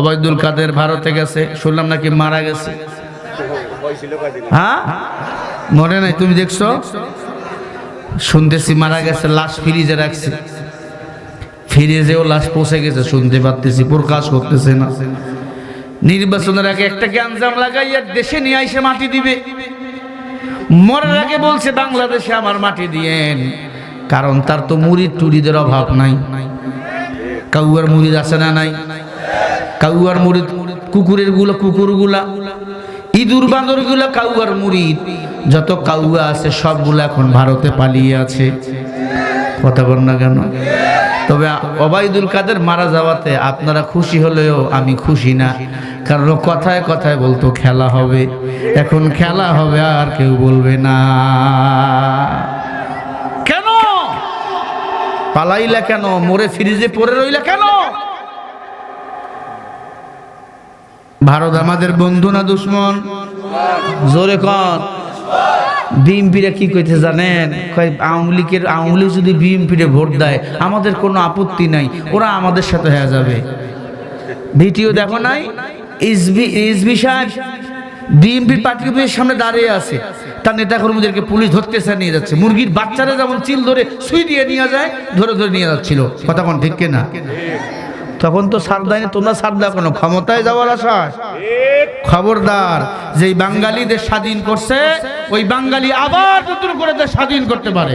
ওবায়দুল কাদের ভারতে গেছে, শুনলাম নাকি মারা গেছে। হ্যাঁ, মনে নাই? তুমি দেখছো? শুনতেছি মারা গেছে, লাশ ফ্রিজে রাখছে, ফ্রিজেও লাশ পৌঁছে গেছে, শুনতে পারতেছি, প্রকাশ করতেছে না। নির্বাচনের আগে একটা গ্যাঞ্জাম লাগাইয়া দেশে নিয়ে আইসে মাটি দিবে, মরার আগে বলছে বাংলাদেশে আমার মাটি দিয়েন, কারণ তার তো মুরিদ টুরিদের অভাব নাই। কাউয়ার মুরিদ আছে না নাই? কাউয়ার মুরিদ, কুকুরগুলা, ইঁদুর বাঁদর গুলা কাউয়ার মুরিদ। যত কাউয়া আছে সবগুলো এখন ভারতে পালিয়ে আছে। কথা বল না কেন? তবে ওবায়দুল কাদের মারা যাওয়াতে আপনারা খুশি হলেও আমি খুশি না, কারণ কথায় কথায় বলতো খেলা হবে, এখন খেলা হবে আর কেউ বলবে না। কেন পালাইলা? কেন মরে ফ্রিজে পড়ে রইলা? কেন? ভারত আমাদের বন্ধু না দুশ্মন? জোরে কন। বিএনপিরা কি কইতে জানেন? আওয়ামী লীগ যদি বিএনপিরে ভোট দেয় আমাদের কোনো আপত্তি নাই, ওরা আমাদের সাথে হয়ে যাবে। ভিডিও দেখো নাই? ইসবি সাহেব বিএনপির পার্টি অফিসের সামনে দাঁড়িয়ে আছে, তার নেতাকর্মীদেরকে পুলিশ ধরতেছে, নিয়ে যাচ্ছে। মুরগির বাচ্চারা যেমন চিল ধরে সুই দিয়ে নিয়ে যায়, ধরে ধরে নিয়ে যাচ্ছিল। কথা কোন ঠিক কিনা? তখন তো ছাড় দেয়নি। তোমরা ছাড় দাও কেন? ক্ষমতায় যাওয়ার আশা। খবরদার, যেই বাঙালিদের স্বাধীন করছে ওই বাঙালি আবার নতুন করে দেশ স্বাধীন করতে পারে।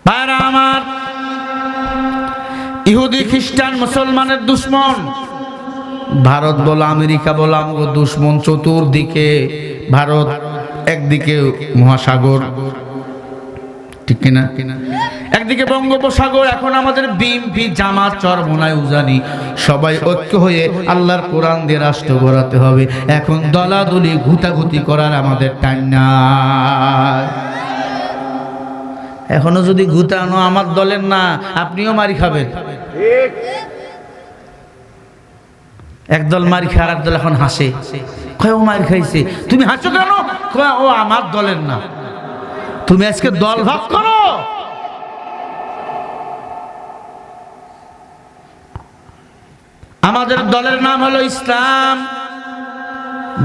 ভাইরা আমার, ইহুদি খ্রিস্টান মুসলমানের দুশ্মন ভারত বলো, আমেরিকা বলো, আমাকে দুশ্মন চতুর্দিকে। ভারত একদিকে মহাসাগর, ঠিক কিনা? একদিকে বঙ্গোপসাগর। এখন আমাদের বিএনপি, জামাত, চরমোনাই, উজানি সবাই ঐক্য হয়ে আল্লাহর কোরআন দিয়ে রাষ্ট্র গড়াতে হবে। এখন দলাদলি ঘুতাঘুতি করার আমাদের টাইম নাই। এখনো যদি ঘুতানো আমার দলের না, আপনিও মারি খাবেন। একদল মারি খায়, আর একদল এখন হাসে, কয় ও মারি খাইছে। তুমি হাসো কেন? কয় ও আমার দলের না। তুমি আজকে দল ভাগ করো। আমাদের দলের নাম হলো ইসলাম।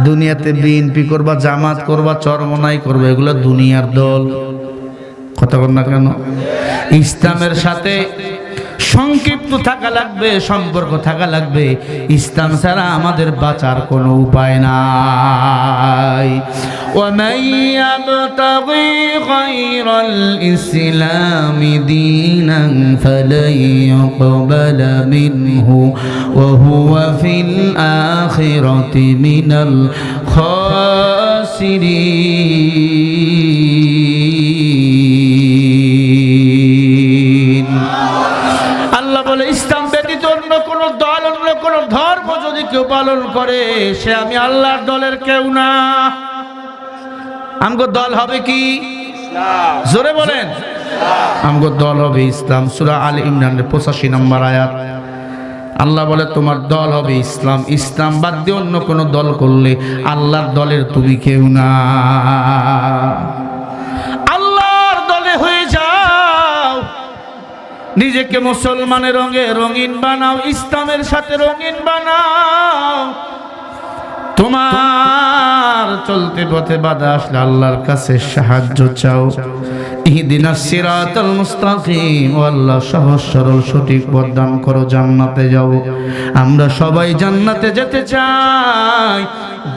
দুনিয়াতে বিএনপি করবা, জামাত করবা, চরমোনাই করবা, এগুলো দুনিয়ার দল। কথা বল না কেন? ইসলামের সাথে সংক্ষিপ্ত থাকা লাগবে, সম্পর্ক থাকা লাগবে। ইসলাম ছাড়া আমাদের বাঁচার কোনো উপায় নাই। وَمَن يَبْتَغِي غَيْرَ الْإِسْلَامِ دِينًا فَلَن يُقْبَلَ مِنْهُ وَهُوَ فِي الْآخِرَةِ مِنَ الْخَاسِرِينَ। আল্লাহ বলে, ইসলাম ব্যতীত অন্য কোন দল, অন্য কোন ধর্ম যদি কেউ পালন করে, সে আমি আল্লাহর দলের কেউ না। আমগো দল হবে কি? জোরে বলেন। আমগো দল হবে ইসলাম। সূরা আলে ইমরানের 85 নম্বর আয়াত। আল্লাহ বলে তোমার দল হবে ইসলাম। ইসলাম বাদ দিয়ে অন্য কোন দল করলে আল্লাহর দলের তুমি কেউ না। আল্লাহর দলে হয়ে যাও, নিজেকে মুসলমানের রঙে রঙিন বানাও, ইসলামের সাথে রঙিন বানাও। তোমার চলতে পথে বাধা আসলে আল্লাহর কাছে সাহায্য চাও। ইহদিনাস সিরাতাল মুস্তাকিম। ও আল্লাহ, সহজ সরল সঠিক পথ দান করো, জান্নাতে যাব। আমরা সবাই জান্নাতে যেতে চাই,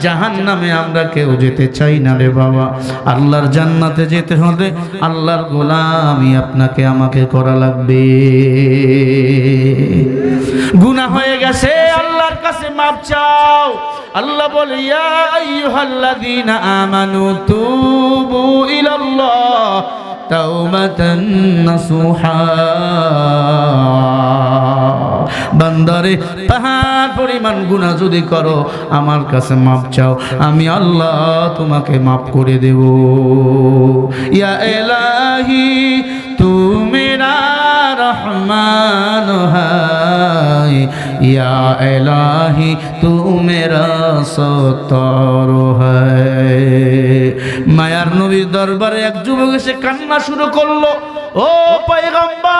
জাহান্নামে আমরা কেউ যেতে চাই না রে বাবা। আল্লাহর জান্নাতে যেতে হলে আল্লাহর গোলামি আপনাকে আমাকে করা লাগবে। গুনাহ হয়ে গেছে, আল্লাহর কাছে মাপ চাও। আল্লাহ বলে, ইয়া আইয়ুহাল্লাযীনা আমানু তুবু ইলাল্লাহ তাওবাতান নাসুহা। বান্দারে, পাহাড় পরিমাণ গুনাহ যদি করো, আমার কাছে মাপ চাও, আমি আল্লাহ তোমাকে মাফ করে দেব। ইয়া ইলাহি তু মেরা রহমান হায়, ইয়া ইলাহি তু মেরা সত্তার হায়। মায়ার নবীর দরবারে এক যুবক এসে কান্না শুরু করলো, ও পয়গম্বর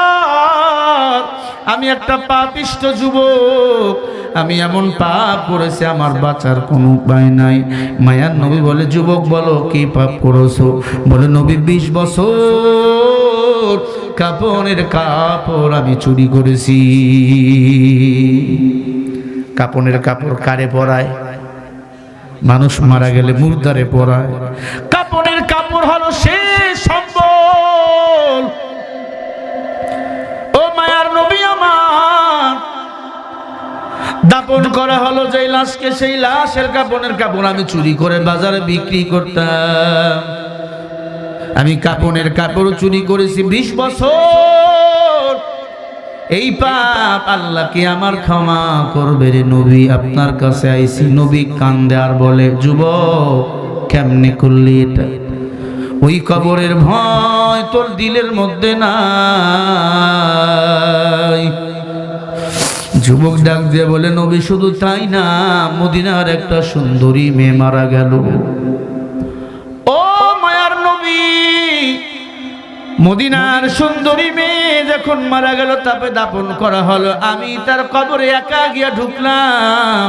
আমি একটা পাপিষ্ট যুবক, আমি এমন পাপ করেছি আমার বাঁচার কোনো উপায় নাই। মায়ার নবী বলে, যুবক বলো কি পাপ করেছো? বলে, নবী 20 বছর কাপড়ের কাপড় আমি চুরি করেছি। কাপড়ের কাপড় কারে পরায়? মানুষ মারা গেলে মুর্দারে পরায়। কাপড়ের কাপড় হলো সে সম্বল। ও মায়ার নবী আমার, দাপন করা হলো যে লাশকে, সেই লাশের কাপড়ের কাপড় আমি চুরি করে বাজারে বিক্রি করতাম। আমি কাপড়ের কাপড় চুরি করেছি 20 বছর। এই পাপ আল্লাহ কি আমার ক্ষমা করবে রে নবী? আপনার কাছে আইছি। নবী কান্দে আর বলে, যুবক কেমনে করলি এটা? ওই কবরের ভয় তোর দিলের মধ্যে নাই। যুবক ডাক দিয়ে বলে, নবী শুধু তাই না, মদিনার একটা সুন্দরী মেয়ে মারা গেল। ও মায়ার নবী, মদিনার সুন্দরী মেয়ে যখন মারা গেল, তাকে দাপন করা হলো। আমি তার কবরে একা গিয়া ঢুকলাম।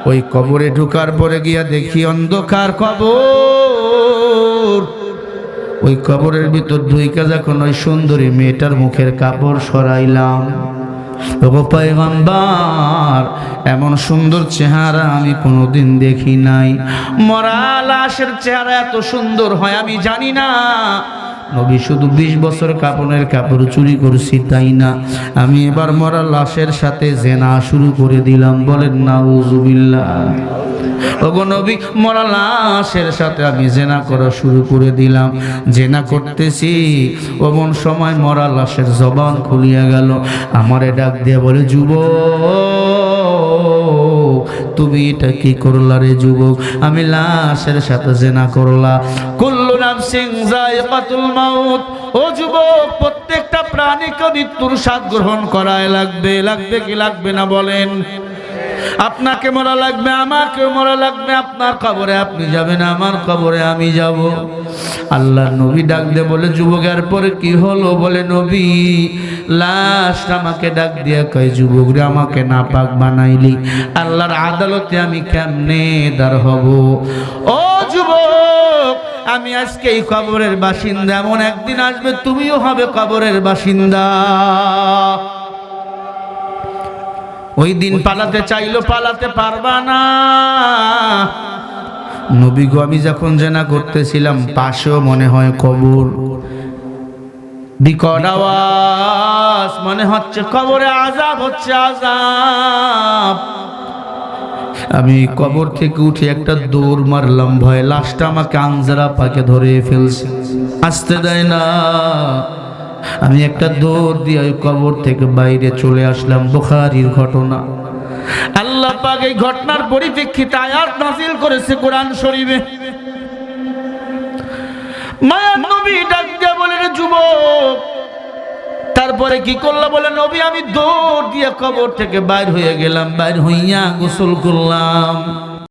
ওই কবরে ঢুকার পরে গিয়া দেখি অন্ধকার কবর। ওই কবরের ভিতর ঢুইকা যখন ওই সুন্দরী মেয়েটার মুখের কাপড় সরাইলাম, ওগো পয়গম্বর, এমন সুন্দর চেহারা আমি কোনোদিন দেখি নাই। মরা লাশের চেহারা এত সুন্দর হয় আমি জানি না। নবী শুধু 20 বছর কাপড়ের কাপড় চুরি করছি তাই না, আমি এবার মরা লাশের সাথে জেনা শুরু করে দিলাম। বলেন নাউজুবিল্লাহ। ওগো নবী, মরা লাশের সাথে আমি জেনা করা শুরু করে দিলাম। জেনা করতেছি, ওমন সময় মরা লাশের জবান খুলিয়া গেল। আমারে ডাক দিয়ে বলে, যুবক তুমি এটা কি করলা রে যুবক? আমি লাশের সাথে জেনা করলা। কুল্লু নাফসিন যায়িকাতুল মাউত। ও যুবক, প্রত্যেকটা প্রাণীকে মৃত্যুর স্বাদ গ্রহণ করাই লাগবে। লাগবে কি লাগবে না বলেন? আপনাকে মরা লাগবে, আমাকে মরা লাগবে। আপনার কবরে আপনি যাবেন, আমার কবরে আমি যাব। আল্লাহর নবী ডাক দিয়ে বলে, যুবকের পরে কি হলো? বলে, নবী লাশটা আমাকে ডাক দিয়ে কয়, যুবক রে, আমাকে নাপাক বানাইলি, আল্লাহর আদালতে আমি কেমনে দাঁড় হব? ও যুবক, আমি আজকে এই কবরের বাসিন্দা। এমন একদিন আসবে তুমিও হবে কবরের বাসিন্দা। ওই দিন পালাতে চাইলো, পালাতে পারবা না। নবী গো, আমি যখন জেনা করতেছিলাম পাশেও মনে হয় কবর। বিকট আওয়াজ, মনে হচ্ছে কবরে আযাব হচ্ছে, আযাব। আমি কবর থেকে উঠে একটা দৌড় মারলাম, ভয় লাশটা আমাকে আঞ্জারা পাকে ধরে ফেলছে, আসতে দেয় না। আমি একটা দৌড় দিয়ে ওই কবর থেকে বাইরে চলে আসলাম। বুখারীর ঘটনা। আল্লাহ পাক এই ঘটনার পরিপ্রেক্ষিতে আয়াত নাযিল করেছে কোরআন শরীফে। মায়ার নবী ডাক দিয়ে বলে, রে যুবক, তারপরে কি করলা? বলে, নবী আমি দৌড় দিয়ে কবর থেকে বাইর হয়ে গেলাম, বাইর হইয়া গোসল করলাম।